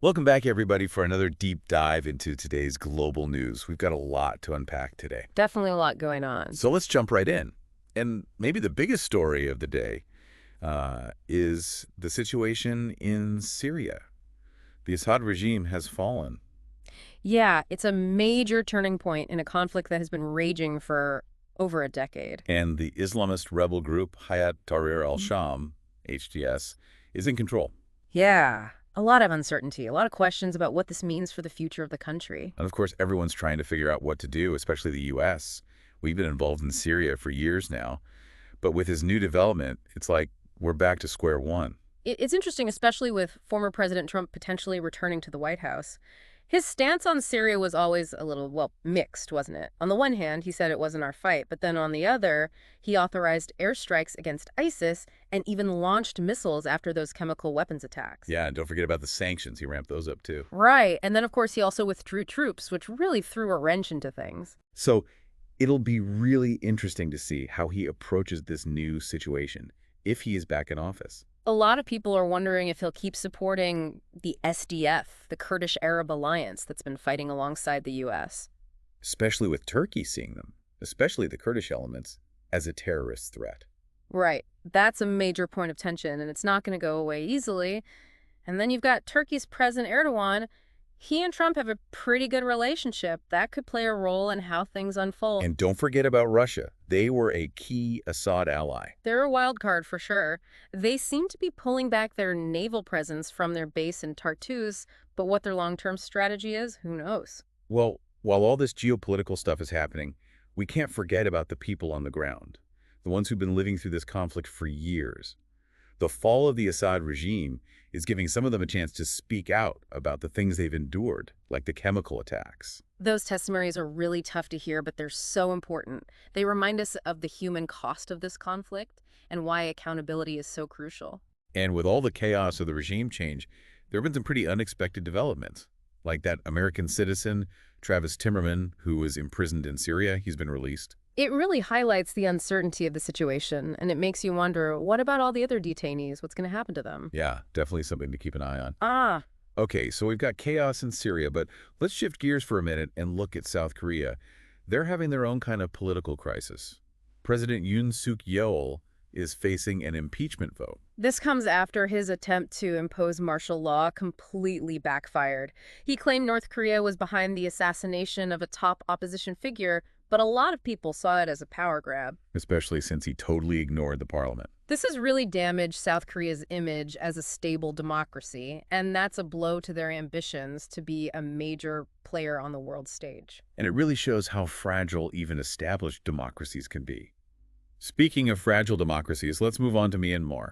Welcome back, everybody, for another deep dive into today's global news. We've got a lot to unpack today. Definitely a lot going on. So let's jump right in. And maybe the biggest story of the day is the situation in Syria. The Assad regime has fallen. Yeah, it's a major turning point in a conflict that has been raging for over a decade. And the Islamist rebel group Hayat Tahrir al-Sham, HTS, is in control. Yeah, a lot of uncertainty, a lot of questions about what this means for the future of the country. And of course, everyone's trying to figure out what to do, especially the U.S. We've been involved in Syria for years now. But with this new development, it's like we're back to square one. It's interesting, especially with former President Trump potentially returning to the White House. His stance on Syria was always a little, well, mixed, wasn't it? On the one hand, he said it wasn't our fight, but then on the other, he authorized airstrikes against ISIS and even launched missiles after those chemical weapons attacks. Yeah, and don't forget about the sanctions. He ramped those up too. Right, and then of course he also withdrew troops, which really threw a wrench into things. So it'll be really interesting to see how he approaches this new situation if he is back in office. A lot of people are wondering if he'll keep supporting the SDF, the Kurdish Arab Alliance that's been fighting alongside the U.S. Especially with Turkey seeing them, especially the Kurdish elements, as a terrorist threat. Right, that's a major point of tension, and it's not going to go away easily. And then you've got Turkey's President Erdogan. He and Trump have a pretty good relationship. That could play a role in how things unfold. And don't forget about Russia. They were a key Assad ally. They're a wild card for sure. They seem to be pulling back their naval presence from their base in Tartus, but what their long-term strategy is, who knows? Well, while all this geopolitical stuff is happening, we can't forget about the people on the ground, the ones who've been living through this conflict for years. The fall of the Assad regime is giving some of them a chance to speak out about the things they've endured, like the chemical attacks. Those testimonies are really tough to hear, but they're so important. They remind us of the human cost of this conflict and why accountability is so crucial. And with all the chaos of the regime change, there have been some pretty unexpected developments, like that American citizen, Travis Timmerman, who was imprisoned in Syria. He's been released. It really highlights the uncertainty of the situation, and it makes you wonder, what about all the other detainees? What's going to happen to them? Yeah, definitely something to keep an eye on. Ah, Okay, so we've got chaos in Syria, but let's shift gears for a minute and look at South Korea. They're having their own kind of political crisis. President Yoon Suk Yeol is facing an impeachment vote. this comes after his attempt to impose martial law completely backfired. He claimed North Korea was behind the assassination of a top opposition figure, but a lot of people saw it as a power grab. Especially since he totally ignored the parliament. This has really damaged South Korea's image as a stable democracy, and that's a blow to their ambitions to be a major player on the world stage. And it really shows how fragile even established democracies can be. Speaking of fragile democracies, let's move on to Myanmar.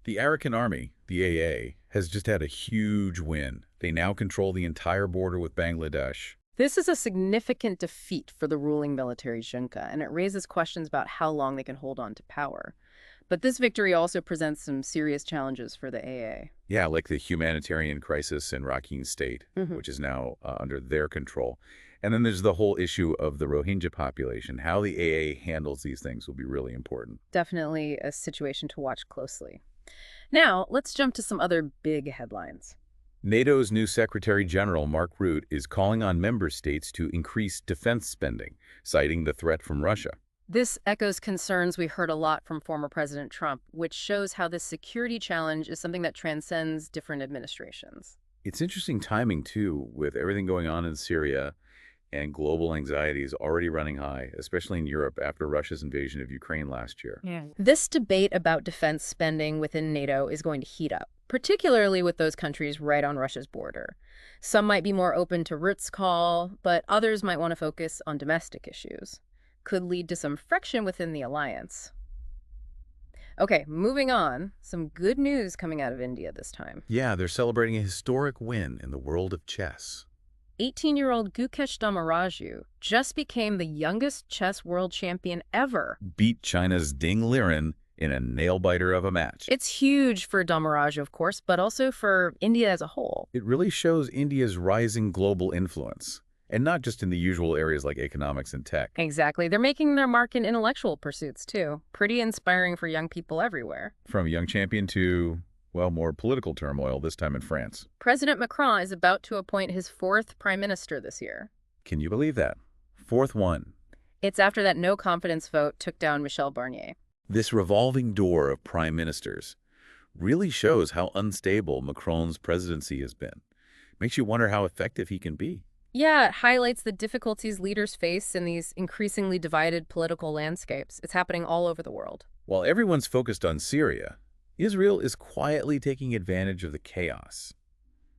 The Arakan Army, the AA, has just had a huge win. They now control the entire border with Bangladesh. This is a significant defeat for the ruling military junta, and it raises questions about how long they can hold on to power. But this victory also presents some serious challenges for the AA. Yeah, like the humanitarian crisis in Rakhine State, which is now under their control. And then there's the whole issue of the Rohingya population. How the AA handles these things will be really important. Definitely a situation to watch closely. Now, let's jump to some other big headlines. NATO's new Secretary General, Mark Rutte, is calling on member states to increase defense spending, citing the threat from Russia. This echoes concerns we heard a lot from former President Trump, which shows how this security challenge is something that transcends different administrations. It's interesting timing, too, with everything going on in Syria and global anxiety is already running high, especially in Europe after Russia's invasion of Ukraine last year. Yeah. This debate about defense spending within NATO is going to heat up, particularly with those countries right on Russia's border. Some might be more open to Rutte's call, but others might want to focus on domestic issues. Could lead to some friction within the alliance. Okay, moving on. Some good news coming out of India this time. Yeah, they're celebrating a historic win in the world of chess. 18-year-old Gukesh Damaraju just became the youngest chess world champion ever. Beat China's Ding Liren in a nail-biter of a match. It's huge for Damaraju, of course, but also for India as a whole. It really shows India's rising global influence, and not just in the usual areas like economics and tech. Exactly. They're making their mark in intellectual pursuits, too. Pretty inspiring for young people everywhere. From young champion to, Well, more political turmoil, this time in France. President Macron is about to appoint his fourth prime minister this year. Can you believe that? Fourth one. It's after that no-confidence vote took down Michel Barnier. This revolving door of prime ministers really shows how unstable Macron's presidency has been. Makes you wonder how effective he can be. Yeah, it highlights the difficulties leaders face in these increasingly divided political landscapes. It's happening all over the world. While everyone's focused on Syria, Israel is quietly taking advantage of the chaos.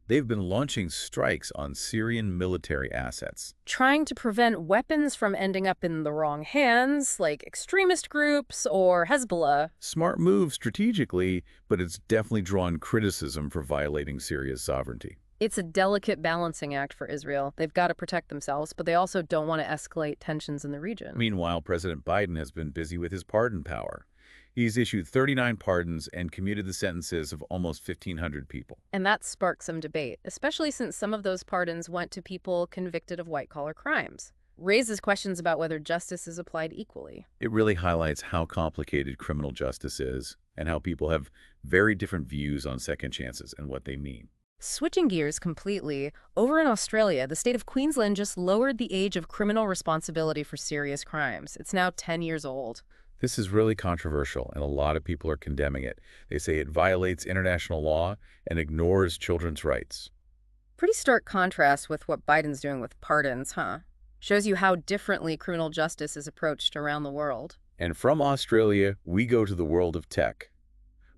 They've been launching strikes on Syrian military assets. Trying to prevent weapons from ending up in the wrong hands, like extremist groups or Hezbollah. Smart move strategically, but it's definitely drawn criticism for violating Syria's sovereignty. It's a delicate balancing act for Israel. They've got to protect themselves, but they also don't want to escalate tensions in the region. Meanwhile, President Biden has been busy with his pardon power. He's issued 39 pardons and commuted the sentences of almost 1,500 people. And that sparked some debate, especially since some of those pardons went to people convicted of white-collar crimes. Raises questions about whether justice is applied equally. It really highlights how complicated criminal justice is and how people have very different views on second chances and what they mean. Switching gears completely, over in Australia, the state of Queensland just lowered the age of criminal responsibility for serious crimes. It's now 10 years old. This is really controversial, and a lot of people are condemning it. They say it violates international law and ignores children's rights. Pretty stark contrast with what Biden's doing with pardons, huh? Shows you how differently criminal justice is approached around the world. And from Australia, we go to the world of tech.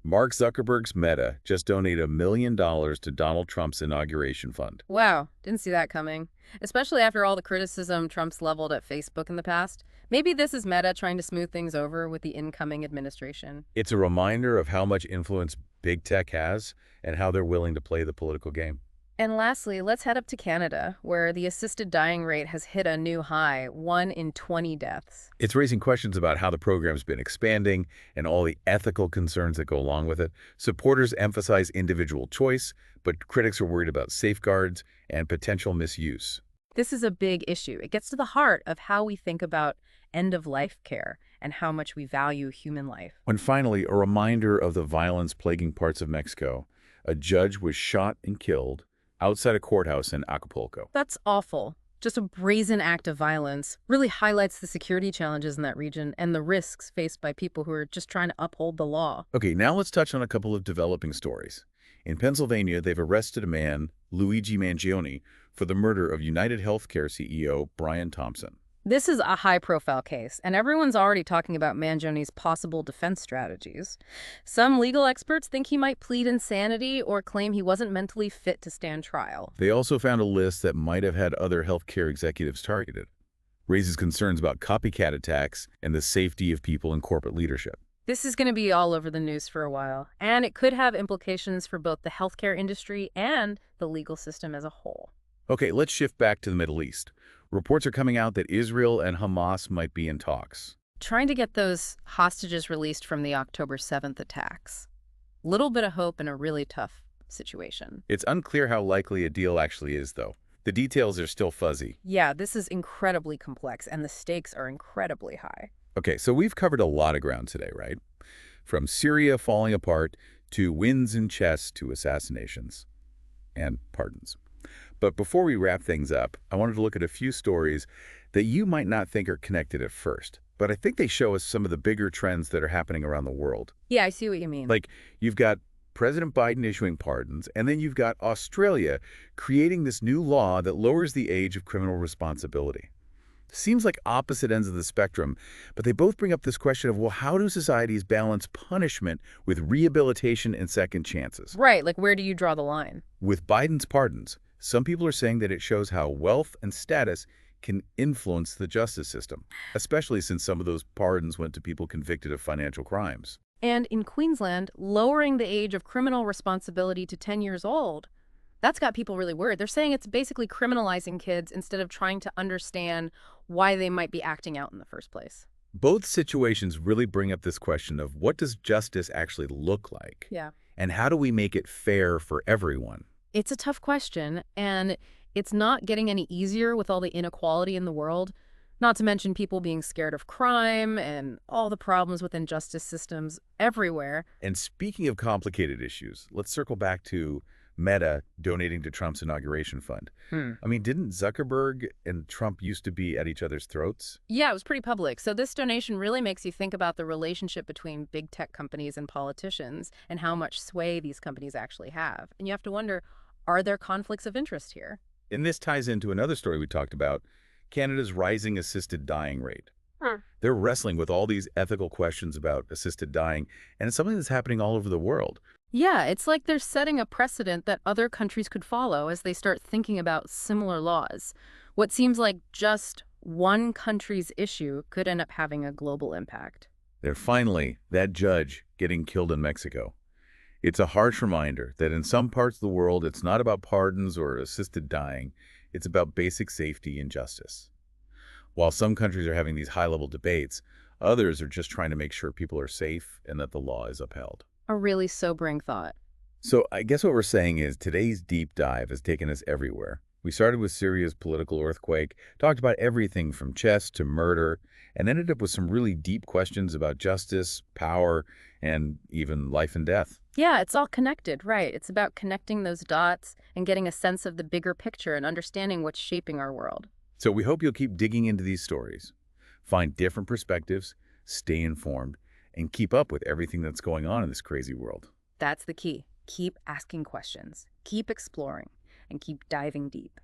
Mark Zuckerberg's Meta just donated $1 million to Donald Trump's inauguration fund. Wow, didn't see that coming. Especially after all the criticism Trump's leveled at Facebook in the past. Maybe this is Meta trying to smooth things over with the incoming administration. It's a reminder of how much influence big tech has and how they're willing to play the political game. And lastly, let's head up to Canada, where the assisted dying rate has hit a new high, 1 in 20 deaths. It's raising questions about how the program's been expanding and all the ethical concerns that go along with it. Supporters emphasize individual choice, but critics are worried about safeguards and potential misuse. This is a big issue. It gets to the heart of how we think about end-of-life care and how much we value human life. And finally, a reminder of the violence plaguing parts of Mexico. A judge was shot and killed outside a courthouse in Acapulco. That's awful. Just a brazen act of violence really highlights the security challenges in that region and the risks faced by people who are just trying to uphold the law. Okay, now let's touch on a couple of developing stories. In Pennsylvania, they've arrested a man, Luigi Mangione, for the murder of United Healthcare CEO Brian Thompson. This is a high-profile case, and everyone's already talking about Mangione's possible defense strategies. Some legal experts think he might plead insanity or claim he wasn't mentally fit to stand trial. They also found a list that might have had other healthcare executives targeted. Raises concerns about copycat attacks and the safety of people in corporate leadership. This is going to be all over the news for a while, and it could have implications for both the healthcare industry and the legal system as a whole. Okay, let's shift back to the Middle East. Reports are coming out that Israel and Hamas might be in talks. Trying to get those hostages released from the October 7th attacks. Little bit of hope in a really tough situation. It's unclear how likely a deal actually is, though. The details are still fuzzy. Yeah, this is incredibly complex, and the stakes are incredibly high. Okay, so we've covered a lot of ground today, right? From Syria falling apart to wins in chess to assassinations and pardons. But before we wrap things up, I wanted to look at a few stories that you might not think are connected at first, but I think they show us some of the bigger trends that are happening around the world. Yeah, I see what you mean. Like, you've got President Biden issuing pardons, and then you've got Australia creating this new law that lowers the age of criminal responsibility. Seems like opposite ends of the spectrum, but they both bring up this question of, well, how do societies balance punishment with rehabilitation and second chances? Right, like where do you draw the line? With Biden's pardons, some people are saying that it shows how wealth and status can influence the justice system, especially since some of those pardons went to people convicted of financial crimes. And in Queensland, lowering the age of criminal responsibility to 10 years old, that's got people really worried. They're saying it's basically criminalizing kids instead of trying to understand why they might be acting out in the first place. Both situations really bring up this question of what does justice actually look like? Yeah. And how do we make it fair for everyone? It's a tough question, and it's not getting any easier with all the inequality in the world. Not to mention people being scared of crime and all the problems with injustice systems everywhere. And speaking of complicated issues, let's circle back to Meta donating to Trump's inauguration fund. Hmm. I mean, didn't Zuckerberg and Trump used to be at each other's throats? Yeah, it was pretty public. So this donation really makes you think about the relationship between big tech companies and politicians and how much sway these companies actually have. And you have to wonder, are there conflicts of interest here? And this ties into another story we talked about, Canada's rising assisted dying rate. Hmm. They're wrestling with all these ethical questions about assisted dying, and it's something that's happening all over the world. Yeah, it's like they're setting a precedent that other countries could follow as they start thinking about similar laws. What seems like just one country's issue could end up having a global impact. They're finally, that judge getting killed in Mexico. It's a harsh reminder that in some parts of the world, it's not about pardons or assisted dying. It's about basic safety and justice. While some countries are having these high-level debates, others are just trying to make sure people are safe and that the law is upheld. A really sobering thought. So I guess what we're saying is today's deep dive has taken us everywhere. We started with Syria's political earthquake, talked about everything from chess to murder, and ended up with some really deep questions about justice, power, and even life and death. Yeah, it's all connected, right? It's about connecting those dots and getting a sense of the bigger picture and understanding what's shaping our world. So we hope you'll keep digging into these stories, find different perspectives, stay informed, and keep up with everything that's going on in this crazy world. That's the key. Keep asking questions, keep exploring, and keep diving deep.